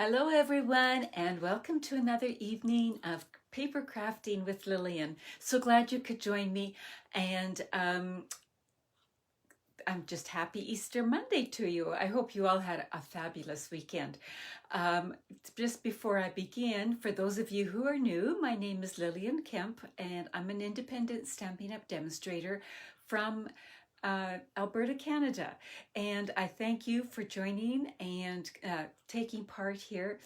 Hello everyone, and welcome to another evening of paper crafting with Lillian. So glad you could join me, and I'm just happy Easter Monday to you. I hope you all had a fabulous weekend. Just before I begin, for those of you who are new, my name is Lillian Kemp, and I'm an independent Stampin' Up! Demonstrator from Alberta, Canada. And I thank you for joining and taking part here.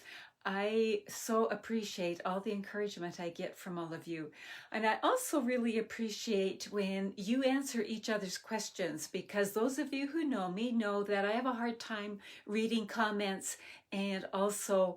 I so appreciate all the encouragement I get from all of you. And I also really appreciate when you answer each other's questions, because those of you who know me know that I have a hard time reading comments and also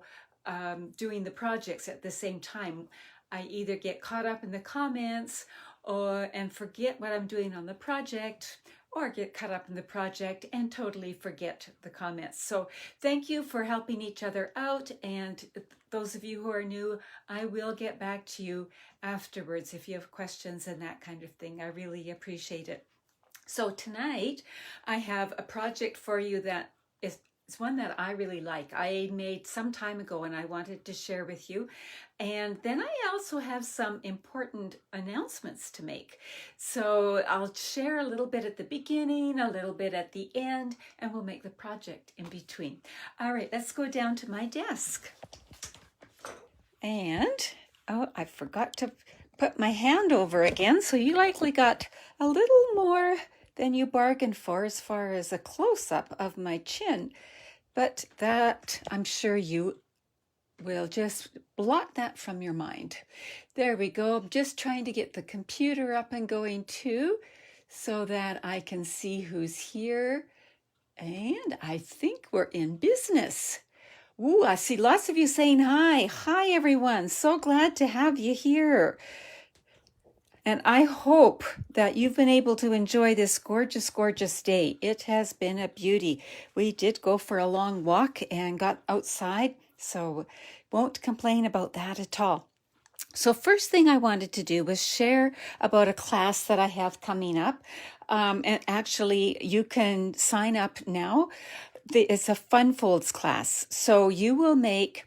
doing the projects at the same time. I either get caught up in the comments and forget what I'm doing on the project, or get caught up in the project and totally forget the comments. So thank you for helping each other out. And those of you who are new, I will get back to you afterwards if you have questions and that kind of thing. I really appreciate it. So tonight I have a project for you that is one that I really like. I made some time ago and I wanted to share with you. And then I also have some important announcements to make. So I'll share a little bit at the beginning, a little bit at the end, and we'll make the project in between. All right, let's go down to my desk. And, oh, I forgot to put my hand over again. So you likely got a little more than you bargained for as far as a close-up of my chin. But that, I'm sure you will just blot that from your mind. There we go. I'm just trying to get the computer up and going too, so that I can see who's here. And I think we're in business. Ooh, I see lots of you saying hi. Hi, everyone. So glad to have you here. And I hope that you've been able to enjoy this gorgeous, gorgeous day. It has been a beauty. We did go for a long walk and got outside, so won't complain about that at all. So first thing I wanted to do was share about a class that I have coming up. And actually, you can sign up now. It's a Fun Folds class. So you will make,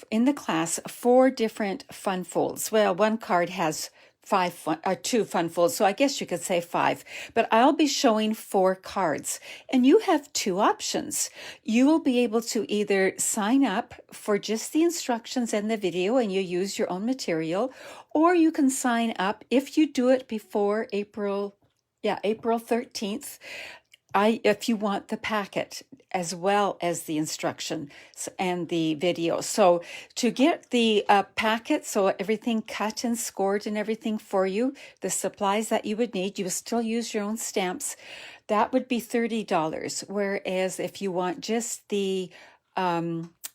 in the class, 4 different fun folds. Well, one card has 2 fun folds, so I guess you could say 5, but I'll be showing 4 cards, and you have 2 options. You will be able to either sign up for just the instructions and the video and you use your own material, or you can sign up if you do it before April 13th. If you want the packet as well as the instructions and the video. So to get the packet, so everything cut and scored and everything for you, the supplies that you would need, you will still use your own stamps, that would be $30. Whereas if you want just the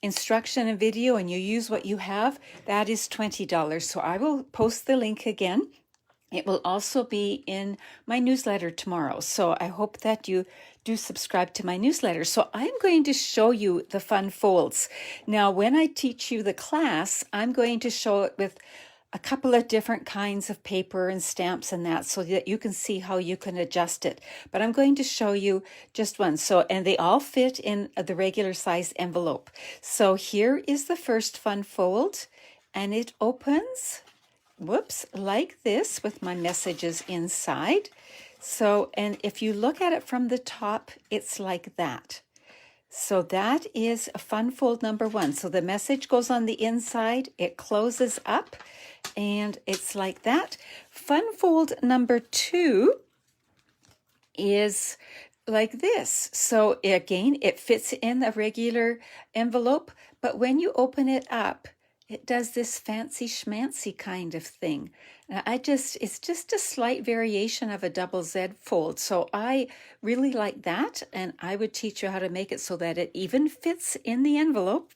instruction and video and you use what you have, that is $20. So I will post the link again. It will also be in my newsletter tomorrow. So I hope that you do subscribe to my newsletter. So I'm going to show you the fun folds. Now, when I teach you the class, I'm going to show it with a couple of different kinds of paper and stamps and that, so that you can see how you can adjust it. But I'm going to show you just one. So, and they all fit in the regular size envelope. So here is the first fun fold, and it opens like this with my messages inside. So, and if you look at it from the top, it's like that. So that is a fun fold number 1. So the message goes on the inside, it closes up, and it's like that. Fun fold number 2 is like this. So again, it fits in a regular envelope, but when you open it up, it does this fancy schmancy kind of thing. It's just a slight variation of a double Z fold. So I really like that, and I would teach you how to make it so that it even fits in the envelope.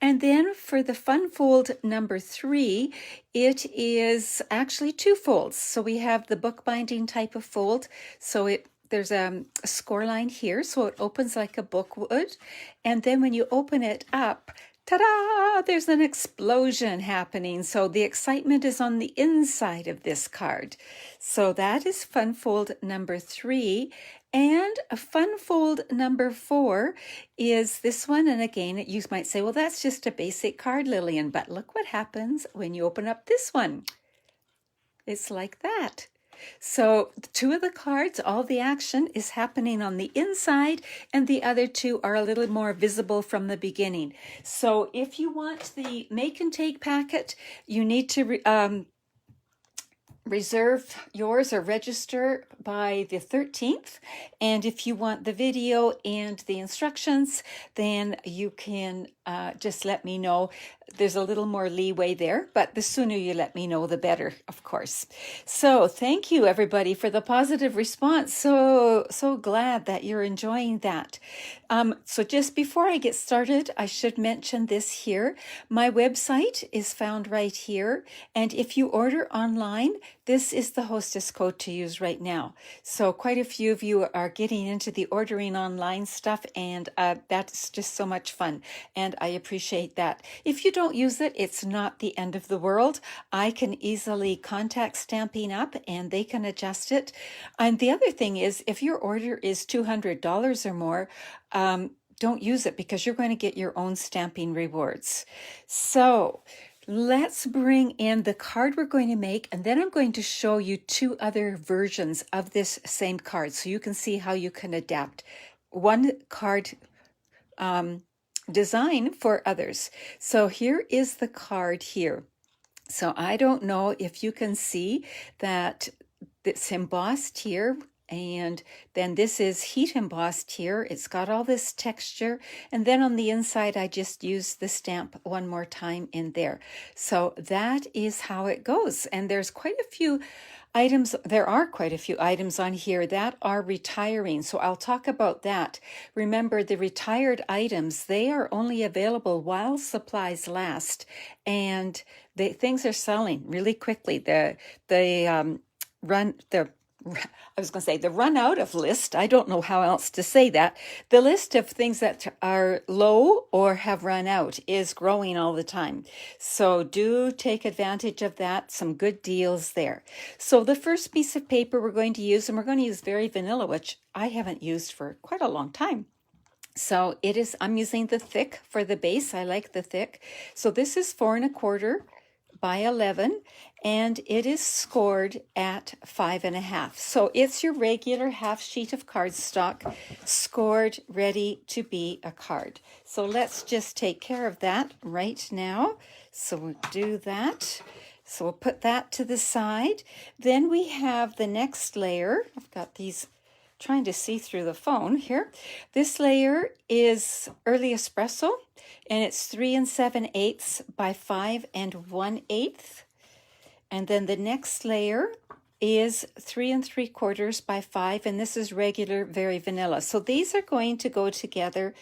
And then for the fun fold number 3, it is actually 2 folds. So we have the bookbinding type of fold. So there's a score line here, so it opens like a book would. And then when you open it up, Ta-da! There's an explosion happening. So the excitement is on the inside of this card. So that is fun fold number 3. And a fun fold number 4 is this one. And again, you might say, well, that's just a basic card, Lillian. But look what happens when you open up this one. It's like that. So 2 of the cards, all the action is happening on the inside, and the other 2 are a little more visible from the beginning. So if you want the make and take packet, you need to reserve yours or register by the 13th. And if you want the video and the instructions, then you can just let me know. There's a little more leeway there, but the sooner you let me know, the better, of course. So thank you, everybody, for the positive response. So glad that you're enjoying that. So just before I get started, I should mention this here. My website is found right here. And if you order online, this is the hostess code to use right now. So quite a few of you are getting into the ordering online stuff, and that's just so much fun. And I appreciate that. If you don't use it, it's not the end of the world. I can easily contact Stamping Up and they can adjust it. And the other thing is, if your order is $200 or more, don't use it because you're going to get your own stamping rewards. So let's bring in the card we're going to make, and then I'm going to show you 2 other versions of this same card so you can see how you can adapt one card design for others. So here is the card here. So I don't know if you can see that it's embossed here, and then this is heat embossed here. It's got all this texture, and then on the inside I just used the stamp one more time in there. So that is how it goes. And there's quite a few items. There are quite a few items on here that are retiring, so I'll talk about that. Remember, the retired items, they are only available while supplies last, and things are selling really quickly. The run out of list, I don't know how else to say that. The list of things that are low or have run out is growing all the time. So do take advantage of that. Some good deals there. So the first piece of paper we're going to use, and we're going to use Very Vanilla, which I haven't used for quite a long time. So I'm using the thick for the base. I like the thick. So this is 4 1/4 by 11, and it is scored at 5 1/2. So it's your regular half sheet of cardstock, scored, ready to be a card. So let's just take care of that right now. So we'll do that. So we'll put that to the side. Then we have the next layer. I've got these trying to see through the phone here. This layer is Early Espresso, and it's 3 7/8 by 5 1/8. And then the next layer is 3 3/4 by 5, and this is regular Very Vanilla. So these are going to go together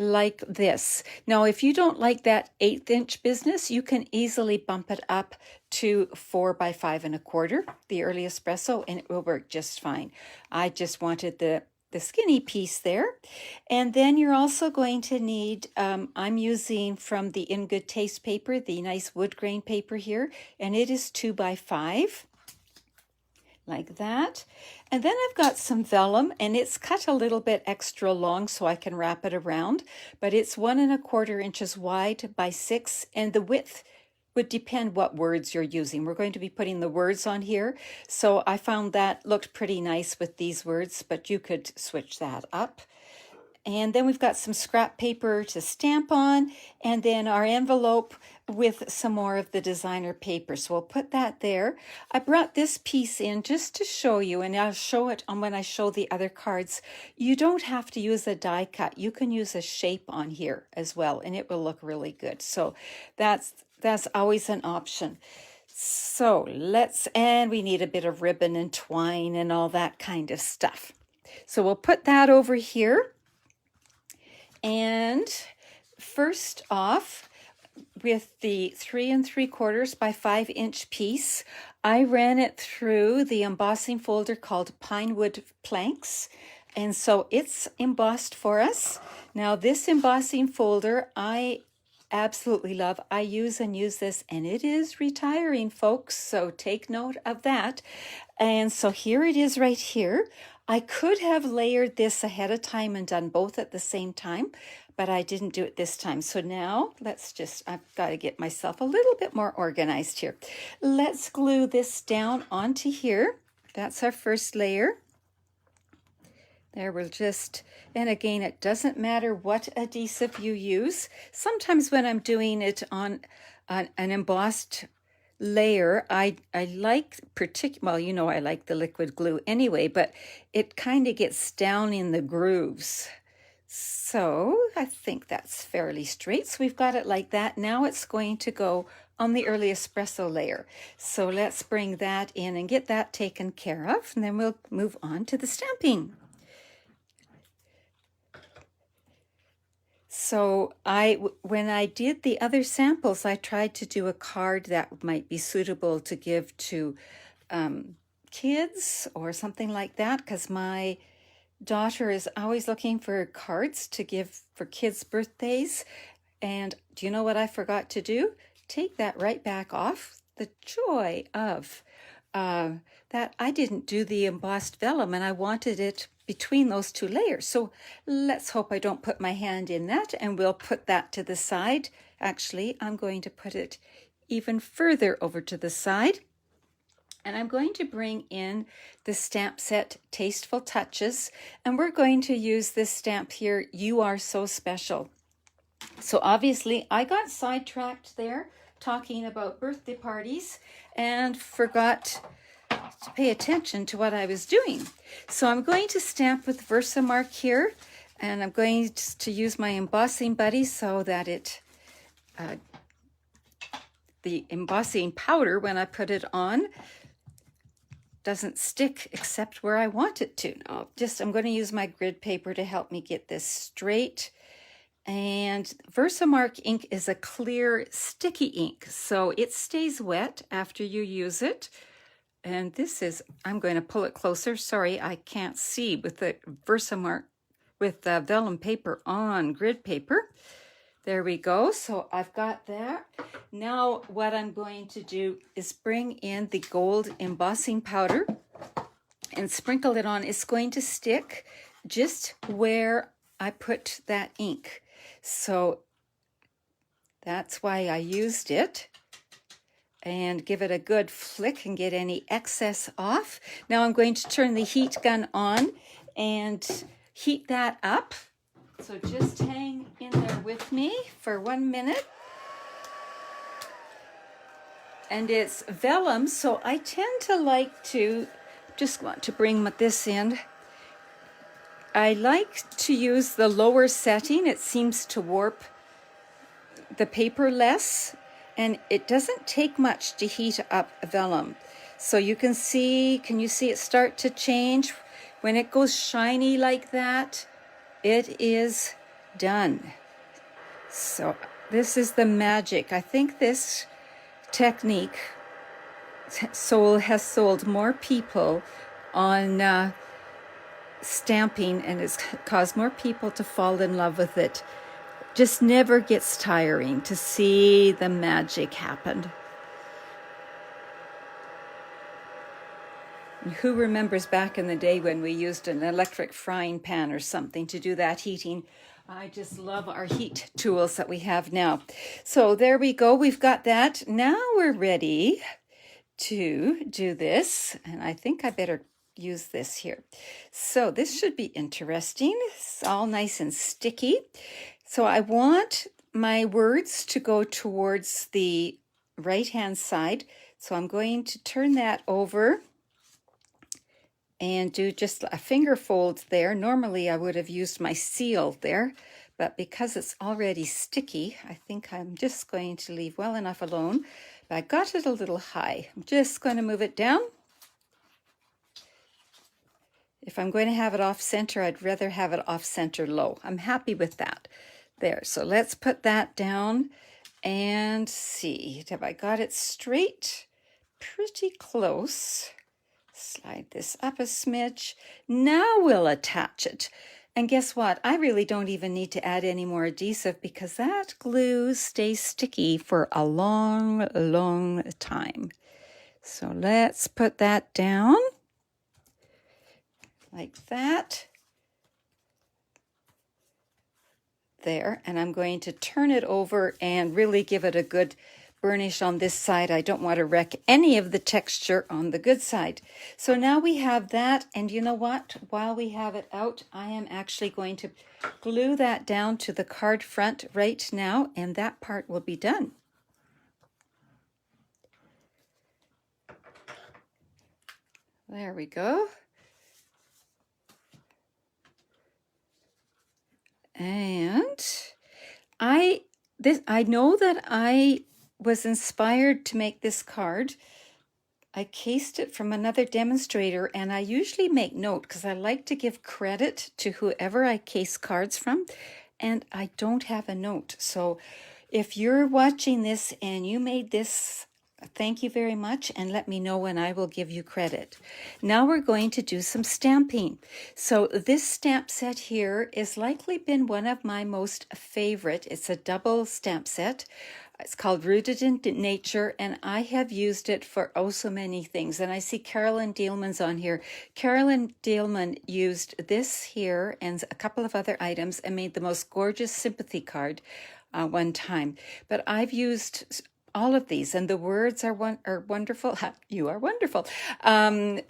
like this. Now, if you don't like that 1/8 inch business, you can easily bump it up to 4 by 5 1/4, the Early Espresso, and it will work just fine. I just wanted the skinny piece there. And then you're also going to need, I'm using from the In Good Taste paper, the nice wood grain paper here, and it is 2 by 5. Like that. And then I've got some vellum, and it's cut a little bit extra long so I can wrap it around, but it's 1 1/4 inches wide by 6, and the width would depend what words you're using. We're going to be putting the words on here, so I found that looked pretty nice with these words, but you could switch that up. And then we've got some scrap paper to stamp on, and then our envelope with some more of the designer paper. So we'll put that there. I brought this piece in just to show you, and I'll show it on when I show the other cards. You don't have to use a die cut. You can use a shape on here as well, and it will look really good. So that's always an option. So and we need a bit of ribbon and twine and all that kind of stuff. So we'll put that over here. And first off, with the 3 3/4 by 5 inch piece, I ran it through the embossing folder called Pinewood Planks. And so it's embossed for us. Now this embossing folder, I absolutely love. I use this, and it is retiring, folks, so take note of that. And so here it is right here. I could have layered this ahead of time and done both at the same time, but I didn't do it this time. So now I've got to get myself a little bit more organized here. Let's glue this down onto here. That's our first layer. There and again, it doesn't matter what adhesive you use. Sometimes when I'm doing it on an embossed layer, I like I like the liquid glue anyway, but it kind of gets down in the grooves. So I think that's fairly straight. So we've got it like that. Now it's going to go on the early espresso layer. So let's bring that in and get that taken care of, and then we'll move on to the stamping. So when I did the other samples, I tried to do a card that might be suitable to give to kids or something like that, because my daughter is always looking for cards to give for kids' birthdays. And do you know what I forgot to do? Take that right back off. The joy of that I didn't do the embossed vellum, and I wanted it between those two layers. So let's hope I don't put my hand in that, and we'll put that to the side. Actually, I'm going to put it even further over to the side. And I'm going to bring in the stamp set Tasteful Touches, and we're going to use this stamp here, You Are So Special. So obviously I got sidetracked there talking about birthday parties and forgot to pay attention to what I was doing. So I'm going to stamp with Versamark here, and I'm going to use my embossing buddy so that the embossing powder, when I put it on, doesn't stick except where I want it to. I'm going to use my grid paper to help me get this straight. And Versamark ink is a clear, sticky ink, so it stays wet after you use it. And I'm going to pull it closer. Sorry, I can't see with the Versamark, with the vellum paper on grid paper. There we go. So I've got that. Now what I'm going to do is bring in the gold embossing powder and sprinkle it on. It's going to stick just where I put that ink. So that's why I used it. And give it a good flick and get any excess off. Now I'm going to turn the heat gun on and heat that up. So just hang in there with me for 1 minute. And it's vellum, so I tend to just want to bring this in. I like to use the lower setting. It seems to warp the paper less. And it doesn't take much to heat up vellum. So you can see it start to change? When it goes shiny like that, it is done. So this is the magic. I think this technique has sold more people on stamping, and has caused more people to fall in love with it. Just never gets tiring to see the magic happen. And who remembers back in the day when we used an electric frying pan or something to do that heating? I just love our heat tools that we have now. So there we go. We've got that. Now we're ready to do this. And I think I better use this here. So this should be interesting. It's all nice and sticky. So I want my words to go towards the right-hand side. So I'm going to turn that over and do just a finger fold there. Normally I would have used my seal there, but because it's already sticky, I think I'm just going to leave well enough alone. But I got it a little high. I'm just going to move it down. If I'm going to have it off center, I'd rather have it off center low. I'm happy with that. There, so let's put that down and see. Have I got it straight? Pretty close. Slide this up a smidge. Now we'll attach it. And guess what? I really don't even need to add any more adhesive because that glue stays sticky for a long, long time. So let's put that down like that. There, and I'm going to turn it over and really give it a good burnish on this side. I don't want to wreck any of the texture on the good side. So now we have that, and you know what? While we have it out, I am actually going to glue that down to the card front right now, and that part will be done. There we go. And I know that I was inspired to make this card. I cased it from another demonstrator, and I usually make note because I like to give credit to whoever I case cards from, and I don't have a note. So if you're watching this and you made this, thank you very much, and let me know and I will give you credit. Now we're going to do some stamping. So this stamp set here has likely been one of my most favorite. It's a double stamp set. It's called Rooted in Nature, and I have used it for oh so many things. And I see Carolyn Dealman's on here. Carolyn Dealman used this here and a couple of other items and made the most gorgeous sympathy card one time. But I've used all of these, and the words are wonderful. You are wonderful. But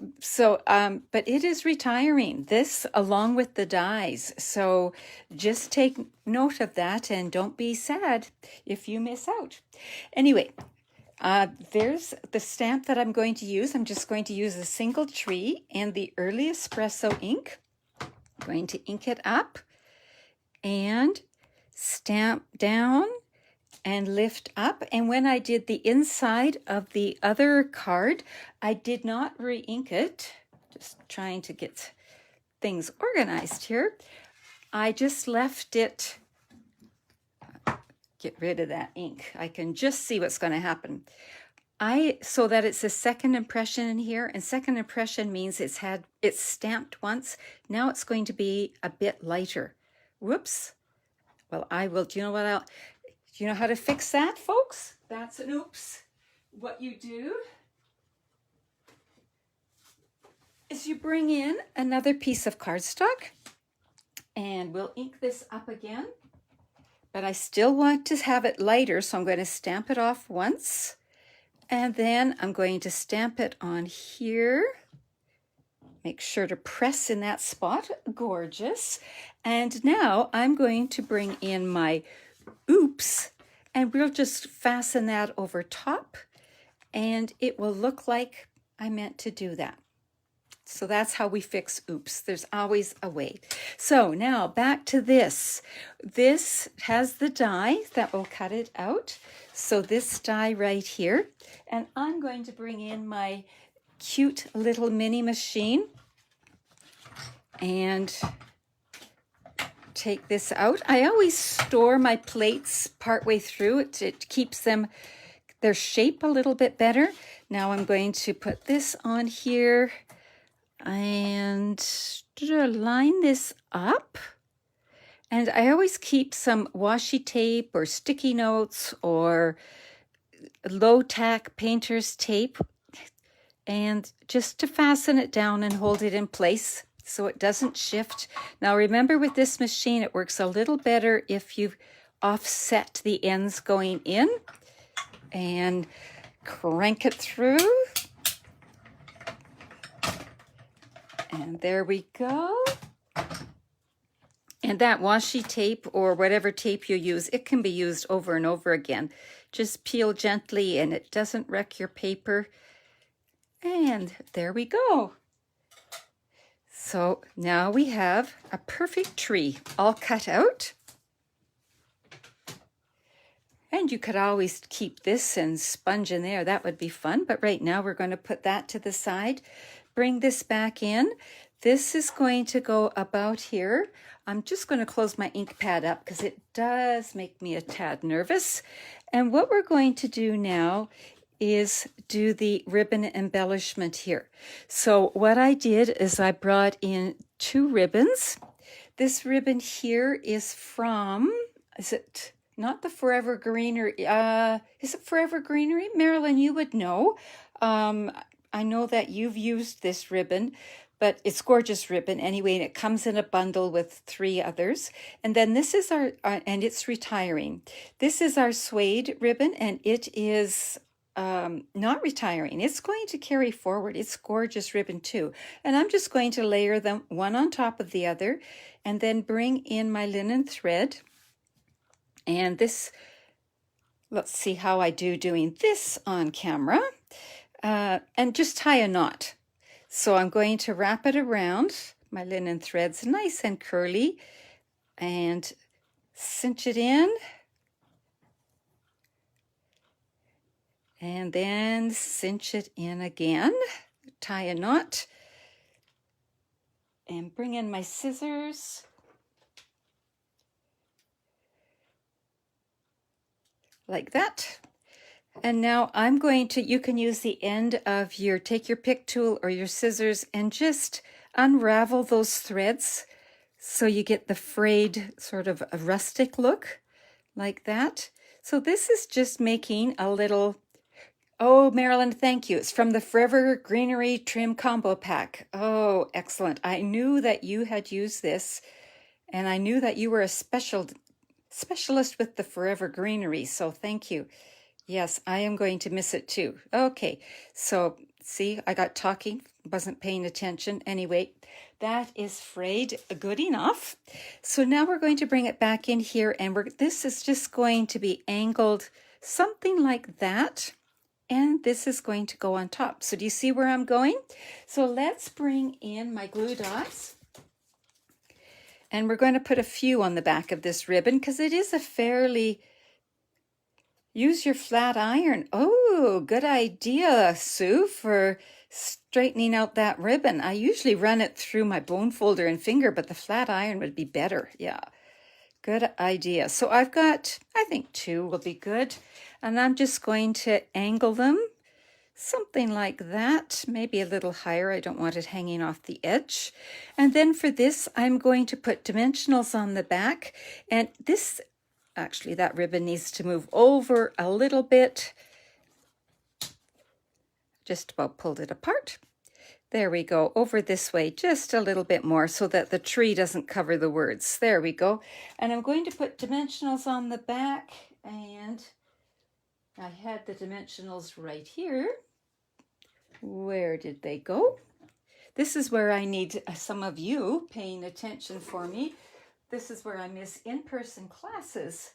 it is retiring, this along with the dies. So just take note of that and don't be sad if you miss out. Anyway, there's the stamp that I'm going to use. I'm just going to use a single tree and the Early Espresso ink. I'm going to ink it up and stamp down and lift up. And when I did the inside of the other card, I did not re-ink it. Just trying to get things organized here. I just left it, get rid of that ink. I can just see what's going to happen. So that it's a second impression in here, and second impression means it's stamped once. Now it's going to be a bit lighter. Whoops. Well, I will, do you know what do you know how to fix that, folks? That's an oops. What you do is you bring in another piece of cardstock, and we'll ink this up again. But I still want to have it lighter, so I'm going to stamp it off once. And then I'm going to stamp it on here. Make sure to press in that spot. Gorgeous. And now I'm going to bring in my oops, and we'll just fasten that over top, and it will look like I meant to do that. So that's how we fix oops. There's always a way. So now back to this. This has the die that will cut it out. So this die right here, and I'm going to bring in my cute little mini machine and take this out. I always store my plates partway through. It keeps their shape a little bit better. Now I'm going to put this on here and line this up. And I always keep some washi tape or sticky notes or low tack painter's tape, and just to fasten it down and hold it in place so it doesn't shift. Now remember, with this machine, it works a little better if you offset the ends going in and crank it through. And there we go. And that washi tape or whatever tape you use, it can be used over and over again. Just peel gently and it doesn't wreck your paper. And there we go. So now we have a perfect tree all cut out. And you could always keep this and sponge in there. That would be fun. But right now we're going to put that to the side. Bring this back in. This is going to go about here. I'm just going to close my ink pad up because it does make me a tad nervous. And what we're going to do now is do the ribbon embellishment here. So what I did is I brought in 2 ribbons. This ribbon here is from, is it not the Forever Greenery? Is it Forever Greenery? Marilyn, you would know. I know that you've used this ribbon, but it's gorgeous ribbon anyway, and it comes in a bundle with 3 others. And then this is our, and it's retiring. This is our suede ribbon, and it is not retiring. It's going to carry forward. It's gorgeous ribbon too. And I'm just going to layer them one on top of the other, and then bring in my linen thread. And this, let's see how I do doing this on camera. And just tie a knot. So I'm going to wrap it around. My linen thread's nice and curly, and cinch it in. And then cinch it in again. Tie a knot. And bring in my scissors. Like that. And now I'm going to, you can use the end of your, take your pick tool or your scissors and just unravel those threads so you get the frayed sort of a rustic look like that. So this is just making a little, oh, Marilyn, thank you. It's from the Forever Greenery Trim Combo Pack. Oh, excellent. I knew that you had used this, and I knew that you were a specialist with the Forever Greenery, so thank you. Yes, I am going to miss it too. Okay, so see, I got talking, wasn't paying attention. Anyway, that is frayed good enough. So now we're going to bring it back in here, and this is just going to be angled something like that. And this is going to go on top. So do you see where I'm going? So let's bring in my glue dots. And we're going to put a few on the back of this ribbon because it is a fairly, use your flat iron. Oh, good idea, Sue, for straightening out that ribbon. I usually run it through my bone folder and finger, but the flat iron would be better. Yeah, good idea. So I've got, I think 2 will be good. And I'm just going to angle them something like that, maybe a little higher. I don't want it hanging off the edge. And then for this, I'm going to put dimensionals on the back. And this, actually, that ribbon needs to move over a little bit. Just about pulled it apart. There we go, over this way, just a little bit more so that the tree doesn't cover the words. There we go. And I'm going to put dimensionals on the back, and I had the dimensionals right here. Where did they go? This is where I need some of you paying attention for me. This is where I miss in-person classes.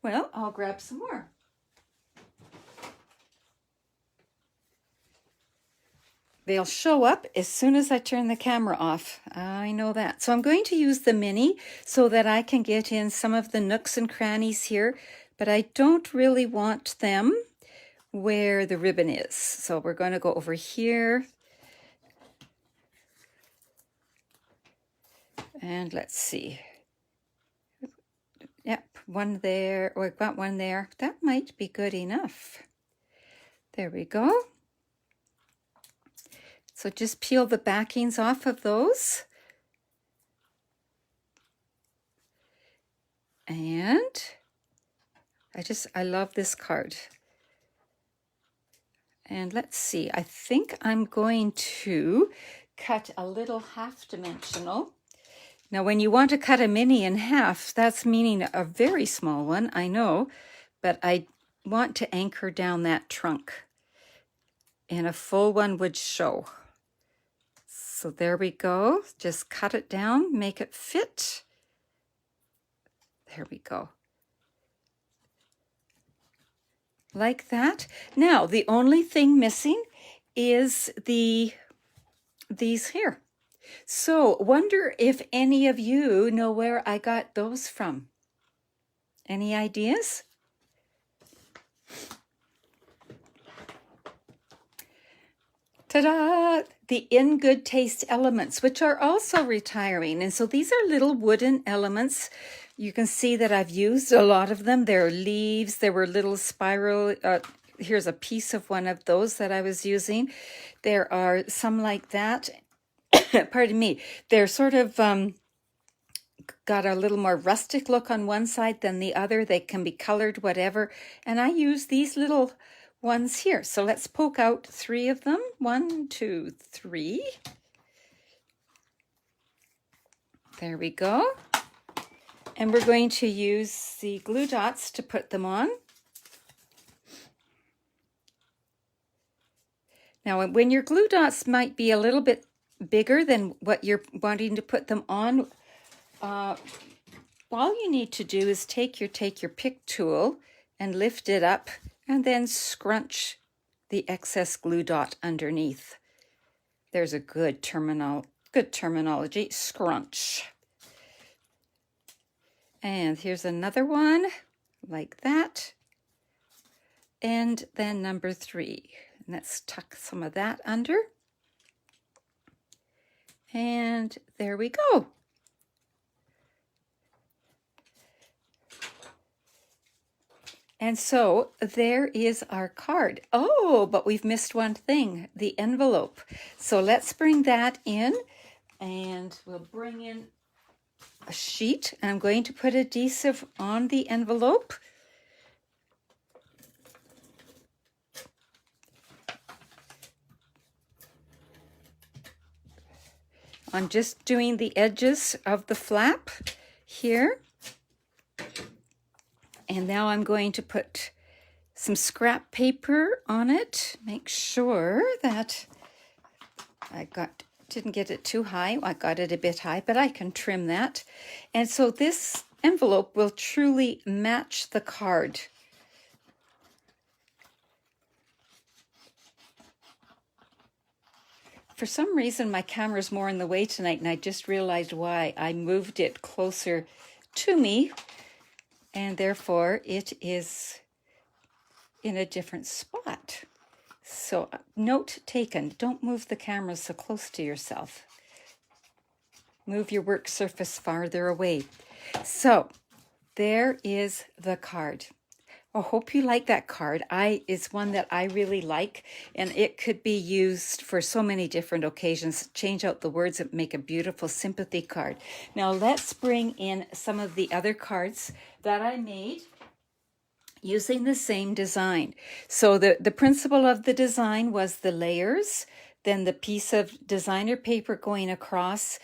Well, I'll grab some more. They'll show up as soon as I turn the camera off. I know that. So I'm going to use the mini so that I can get in some of the nooks and crannies here, but I don't really want them where the ribbon is. So we're going to go over here. And let's see. Yep, one there. Oh, I've got one there. That might be good enough. There we go. So just peel the backings off of those. And I love this card. And let's see, I think I'm going to cut a little half dimensional. Now, when you want to cut a mini in half, that's meaning a very small one, I know, but I want to anchor down that trunk, and a full one would show. So there we go. Just cut it down, make it fit. There we go. Like that. Now, the only thing missing is these here. So, wonder if any of you know where I got those from. Any ideas? Ta-da! The In Good Taste elements, which are also retiring. And so these are little wooden elements. You can see that I've used a lot of them. There are leaves. There were little spiral. Here's a piece of one of those that I was using. There are some like that. pardon me, they're sort of got a little more rustic look on one side than the other. They can be colored whatever, and I use these little ones here. So let's poke out 3 of them. 1, 2, 3. There we go. And we're going to use the glue dots to put them on. Now, when your glue dots might be a little bit bigger than what you're wanting to put them on, all you need to do is take your pick tool and lift it up and then scrunch the excess glue dot underneath. There's a good terminology, scrunch. And here's another one like that. And then number 3. Let's tuck some of that under. And there we go. And so there is our card. Oh, but we've missed one thing, the envelope. So let's bring that in, and we'll bring in a sheet. I'm going to put adhesive on the envelope. I'm just doing the edges of the flap here. And now I'm going to put some scrap paper on it. Make sure that I didn't get it too high. I got it a bit high, but I can trim that. And so this envelope will truly match the card. For some reason, my camera's more in the way tonight, and I just realized why. I moved it closer to me, and therefore it is in a different spot. So note taken, don't move the camera so close to yourself. Move your work surface farther away. So there is the card. I hope you like that card. It's one that I really like, and it could be used for so many different occasions. Change out the words and make a beautiful sympathy card. Now let's bring in some of the other cards that I made using the same design. So the principle of the design was the layers, then the piece of designer paper going across,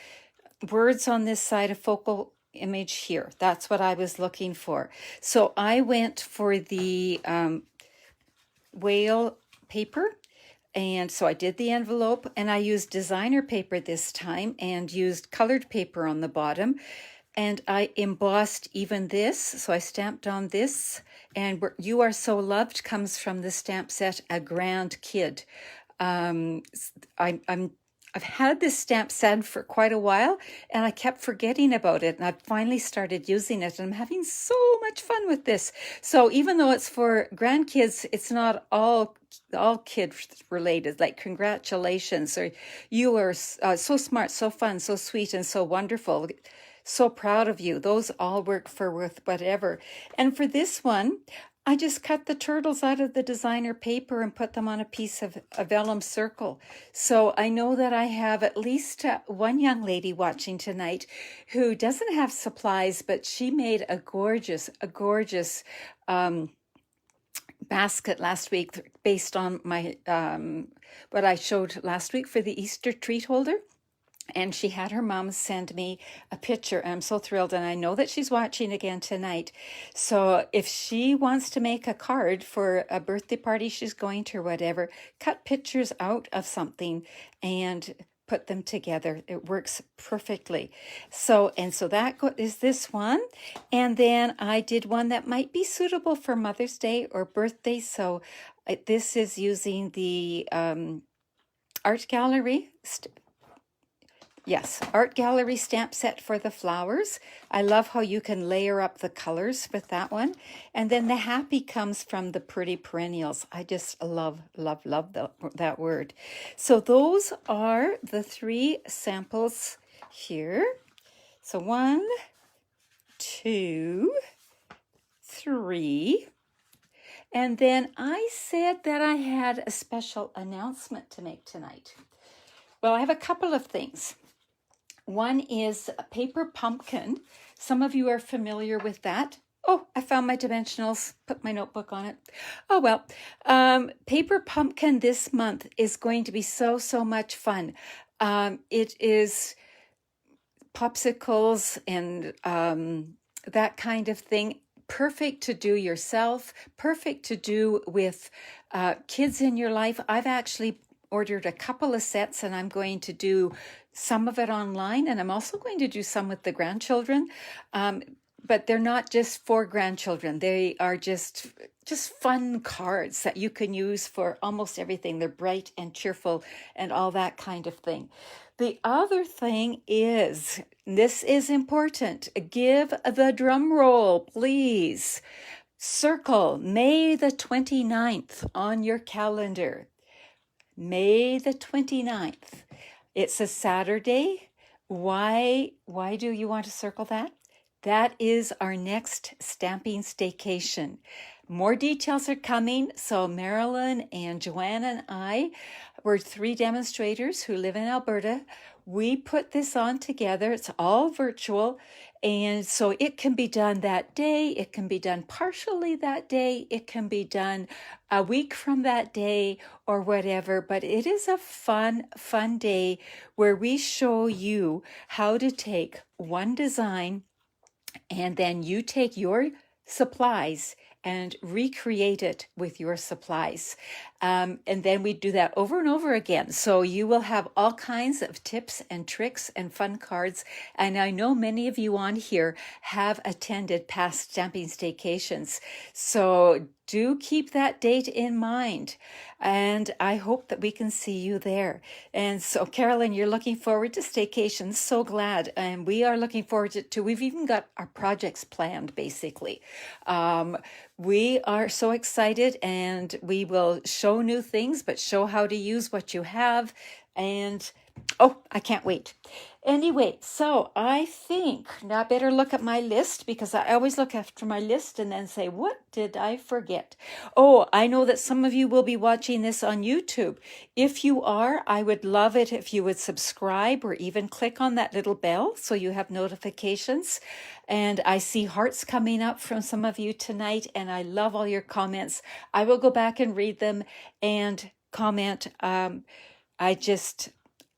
words on this side, a focal image here. That's what I was looking for. So I went for the whale paper, and so I did the envelope, and I used designer paper this time and used colored paper on the bottom, and I embossed even this. So I stamped on this, and "You Are So Loved" comes from the stamp set A Grand Kid. I've had this stamp set for quite a while, and I kept forgetting about it, and I've finally started using it, and I'm having so much fun with this. So even though it's for grandkids, it's not all kid related, like congratulations, or you are so smart, so fun, so sweet, and so wonderful. So proud of you. Those all work for with whatever. And for this one, I just cut the turtles out of the designer paper and put them on a piece of vellum circle. So I know that I have at least one young lady watching tonight who doesn't have supplies, but she made a gorgeous basket last week based on my what I showed last week for the Easter treat holder. And she had her mom send me a picture. And I'm so thrilled. And I know that she's watching again tonight. So if she wants to make a card for a birthday party she's going to or whatever, cut pictures out of something and put them together. It works perfectly. So that is this one. And then I did one that might be suitable for Mother's Day or birthday. So this is using the art gallery art gallery stamp set for the flowers. I love how you can layer up the colors with that one. And then the happy comes from the pretty perennials. I just love that word. So those are the 3 samples here. So 1, 2, 3. And then I said that I had a special announcement to make tonight. Well, I have a couple of things. One is a paper pumpkin. Some of you are familiar with that. Oh, I found my dimensionals, put my notebook on it. Oh, well, paper pumpkin this month is going to be so much fun. It is popsicles and that kind of thing. Perfect to do yourself, perfect to do with kids in your life. I've actually ordered a couple of sets and I'm going to do some of it online, and I'm also going to do some with the grandchildren. But they're not just for grandchildren. They are just fun cards that you can use for almost everything. They're bright and cheerful and all that kind of thing. The other thing is, this is important. Give the drum roll, please. Circle May the 29th on your calendar. May the 29th. It's a Saturday. Why do you want to circle that? That is our next stamping staycation. More details are coming. So Marilyn and Joanne and I were 3 demonstrators who live in Alberta. We put this on together. It's all virtual. And so it can be done that day. It can be done partially that day. It can be done a week from that day or whatever. But it is a fun day where we show you how to take one design and then you take your supplies and recreate it with your supplies. And then we do that over and over again. So you will have all kinds of tips and tricks and fun cards. And I know many of you on here have attended past stamping staycations. So do keep that date in mind. And I hope that we can see you there. And so, Carolyn, you're looking forward to staycations. So glad. And we are looking forward to, we've even got our projects planned, basically. We are so excited, and we will show new things, but show how to use what you have. And oh, I can't wait. Anyway, so I think now I better look at my list, because I always look after my list and then say, what did I forget? Oh, I know that some of you will be watching this on YouTube. If you are, I would love it if you would subscribe or even click on that little bell so you have notifications. And I see hearts coming up from some of you tonight, and I love all your comments. I will go back and read them and comment.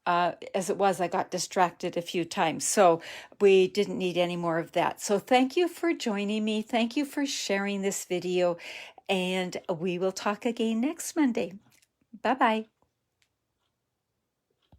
As it was, I got distracted a few times. So we didn't need any more of that. So thank you for joining me. Thank you for sharing this video. And we will talk again next Monday. Bye-bye.